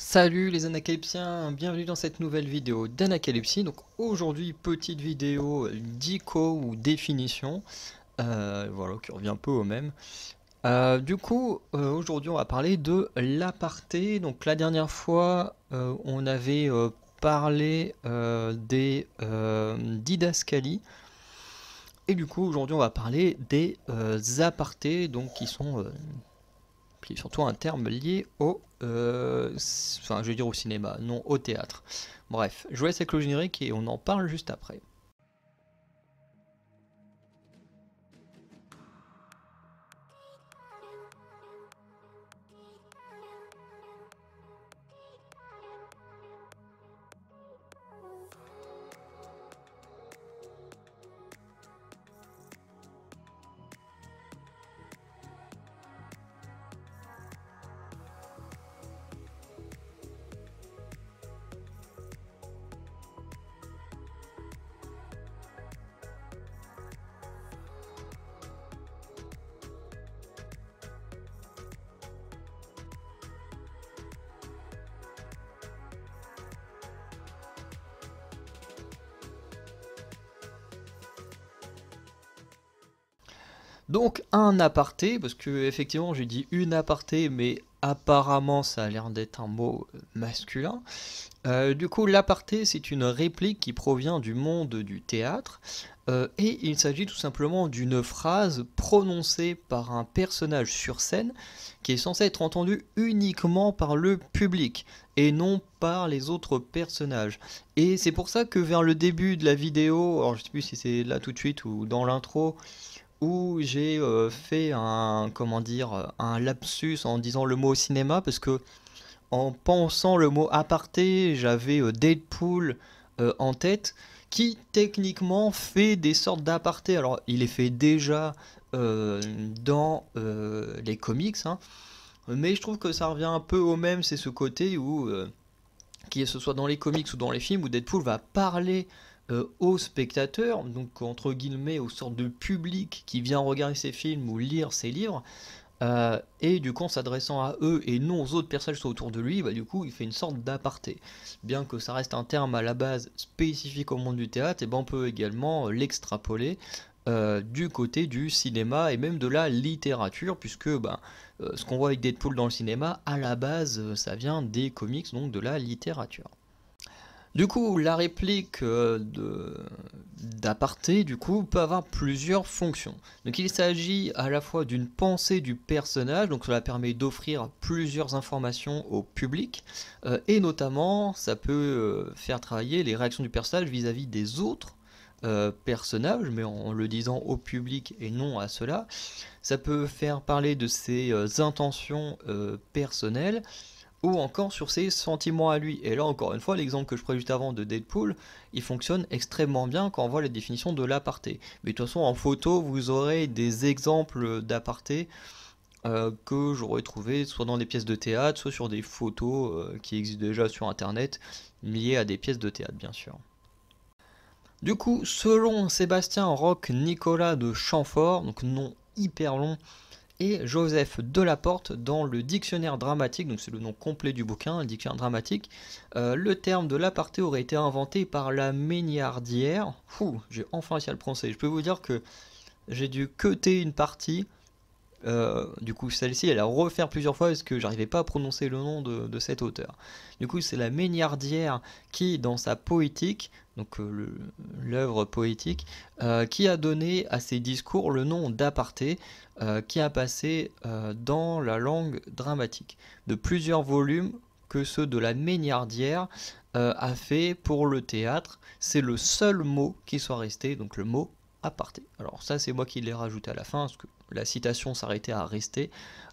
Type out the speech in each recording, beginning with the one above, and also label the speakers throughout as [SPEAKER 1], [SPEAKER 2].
[SPEAKER 1] Salut les anacalypsiens, bienvenue dans cette nouvelle vidéo d'anacalypsie. Donc aujourd'hui, petite vidéo dico ou définition, voilà, qui revient un peu au même. Aujourd'hui on va parler de l'aparté. Donc la dernière fois, on avait parlé des didascalies. Et du coup aujourd'hui on va parler des apartés, donc qui sont surtout un terme lié enfin, je vais dire au cinéma, non au théâtre. Bref, je vous laisse avec le générique et on en parle juste après. Donc un aparté, parce que effectivement j'ai dit une aparté, mais apparemment ça a l'air d'être un mot masculin. Du coup, l'aparté, c'est une réplique qui provient du monde du théâtre, et il s'agit tout simplement d'une phrase prononcée par un personnage sur scène qui est censé être entendu uniquement par le public et non par les autres personnages. Et c'est pour ça que vers le début de la vidéo, alors je sais plus si c'est là tout de suite ou dans l'intro, où j'ai fait comment dire, un lapsus en disant le mot cinéma, parce que en pensant le mot aparté, j'avais Deadpool en tête, qui techniquement fait des sortes d'apartés. Alors, il les fait déjà dans les comics, hein, mais je trouve que ça revient un peu au même, c'est ce côté où, que ce soit dans les comics ou dans les films, où Deadpool va parler aux spectateurs, donc entre guillemets aux sortes de public qui vient regarder ses films ou lire ses livres, et du coup, en s'adressant à eux et non aux autres personnages qui sont autour de lui, bah, du coup, il fait une sorte d'aparté. Bien que ça reste un terme à la base spécifique au monde du théâtre, et ben on peut également l'extrapoler du côté du cinéma et même de la littérature, puisque ce qu'on voit avec Deadpool dans le cinéma, à la base, ça vient des comics, donc de la littérature. Du coup, la réplique d'aparté, du coup, peut avoir plusieurs fonctions. Donc il s'agit à la fois d'une pensée du personnage, donc cela permet d'offrir plusieurs informations au public, et notamment, ça peut faire travailler les réactions du personnage vis-à-vis des autres personnages, mais en le disant au public et non à cela. Ça peut faire parler de ses intentions personnelles, ou encore sur ses sentiments à lui. Et là, encore une fois, l'exemple que je prenais juste avant de Deadpool, il fonctionne extrêmement bien quand on voit la définition de l'aparté. Mais de toute façon, en photo, vous aurez des exemples d'aparté que j'aurais trouvé soit dans des pièces de théâtre, soit sur des photos qui existent déjà sur Internet, liées à des pièces de théâtre, bien sûr. Du coup, selon Sébastien Roch Nicolas de Chamfort, donc nom hyper long, et Joseph Delaporte dans le dictionnaire dramatique, donc c'est le nom complet du bouquin, le dictionnaire dramatique, le terme de l'aparté aurait été inventé par la Méniardière. J'ai enfin réussi à le prononcer. Je peux vous dire que j'ai dû cutter une partie. Du coup, celle-ci, elle a refaire plusieurs fois parce que j'arrivais pas à prononcer le nom de cet auteur. Du coup, c'est la Méniardière qui, dans sa poétique, donc l'œuvre poétique, qui a donné à ses discours le nom d'aparté, qui a passé dans la langue dramatique. De plusieurs volumes que ceux de la Méniardière a fait pour le théâtre, c'est le seul mot qui soit resté, donc le mot aparté. Alors ça, c'est moi qui l'ai rajouté à la fin, parce que la citation s'arrêtait à rester,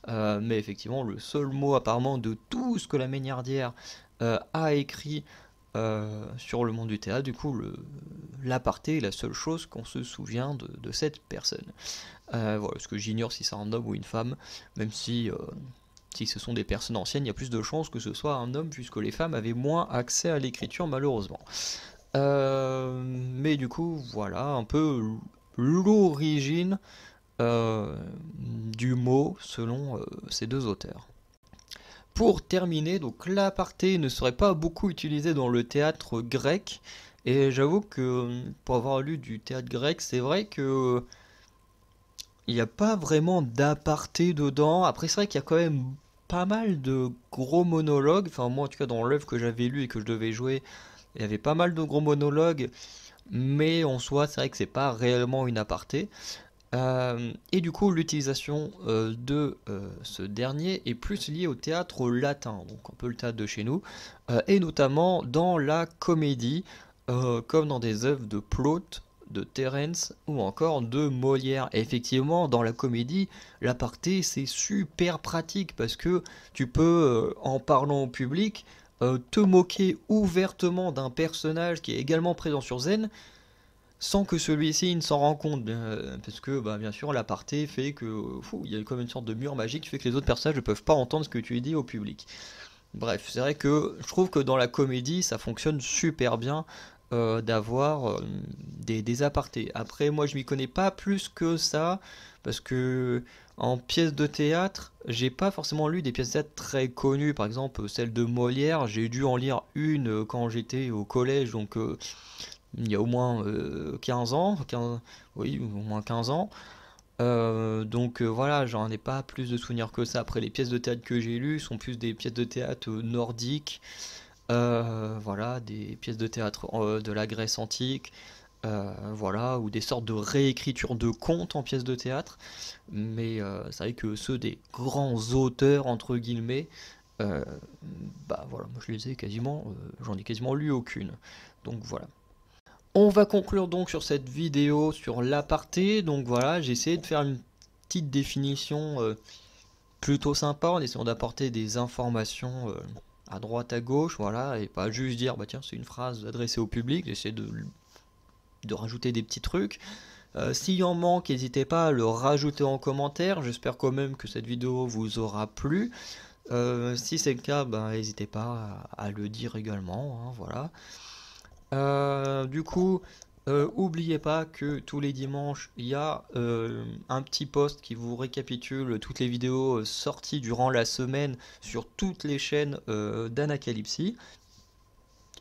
[SPEAKER 1] mais effectivement, le seul mot apparemment de tout ce que la Méniardière a écrit sur le monde du théâtre, du coup, l'aparté est la seule chose qu'on se souvient de cette personne. Voilà, parce que j'ignore si c'est un homme ou une femme, même si ce sont des personnes anciennes, il y a plus de chances que ce soit un homme, puisque les femmes avaient moins accès à l'écriture, malheureusement. Mais du coup, voilà, un peu l'origine du mot selon ces deux auteurs. pour terminer, donc l'aparté ne serait pas beaucoup utilisé dans le théâtre grec. Et j'avoue que pour avoir lu du théâtre grec, c'est vrai que il n'y a pas vraiment d'aparté dedans. Après, c'est vrai qu'il y a quand même pas mal de gros monologues. Enfin, moi, en tout cas, dans l'œuvre que j'avais lue et que je devais jouer, il y avait pas mal de gros monologues. Mais en soi, c'est vrai que c'est pas réellement une aparté. Et du coup, l'utilisation de ce dernier est plus liée au théâtre latin, donc un peu le théâtre de chez nous, et notamment dans la comédie, comme dans des œuvres de Plaute, de Terence ou encore de Molière. Et effectivement, dans la comédie, l'aparté c'est super pratique parce que tu peux, en parlant au public, te moquer ouvertement d'un personnage qui est également présent sur scène sans que celui-ci ne s'en rende compte, parce que bah, bien sûr l'aparté fait que il y a comme une sorte de mur magique qui fait que les autres personnages ne peuvent pas entendre ce que tu dis au public. Bref, c'est vrai que je trouve que dans la comédie ça fonctionne super bien d'avoir des apartés. Après moi je m'y connais pas plus que ça, parce que en pièces de théâtre, j'ai pas forcément lu des pièces de théâtre très connues, par exemple celle de Molière, j'ai dû en lire une quand j'étais au collège, donc il y a au moins 15 ans, 15 oui, au moins 15 ans. Donc voilà, j'en ai pas plus de souvenirs que ça. Après, les pièces de théâtre que j'ai lues sont plus des pièces de théâtre nordiques, voilà, des pièces de théâtre de la Grèce antique, voilà, ou des sortes de réécritures de contes en pièces de théâtre. Mais c'est vrai que ceux des grands auteurs, entre guillemets, euh, bah voilà, moi je les ai quasiment, j'en ai quasiment lu aucune. Donc voilà. On va conclure donc sur cette vidéo sur l'aparté. Donc voilà, j'ai essayé de faire une petite définition plutôt sympa en essayant d'apporter des informations à droite à gauche, voilà, et pas juste dire bah tiens c'est une phrase adressée au public, j'essaie de rajouter des petits trucs. S'il en manque, n'hésitez pas à le rajouter en commentaire, j'espère quand même que cette vidéo vous aura plu. Si c'est le cas, bah, n'hésitez pas à le dire également, hein, voilà. Du coup, oubliez pas que tous les dimanches, il y a un petit post qui vous récapitule toutes les vidéos sorties durant la semaine sur toutes les chaînes d'Anacalypsy.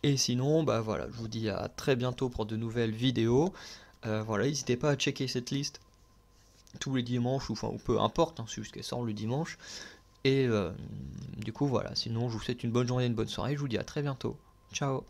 [SPEAKER 1] Et sinon, bah voilà, je vous dis à très bientôt pour de nouvelles vidéos. Voilà, n'hésitez pas à checker cette liste tous les dimanches, ou enfin, ou peu importe, hein, c'est juste qu'elle sort le dimanche. Et du coup, voilà, sinon, je vous souhaite une bonne journée, une bonne soirée, je vous dis à très bientôt. Ciao!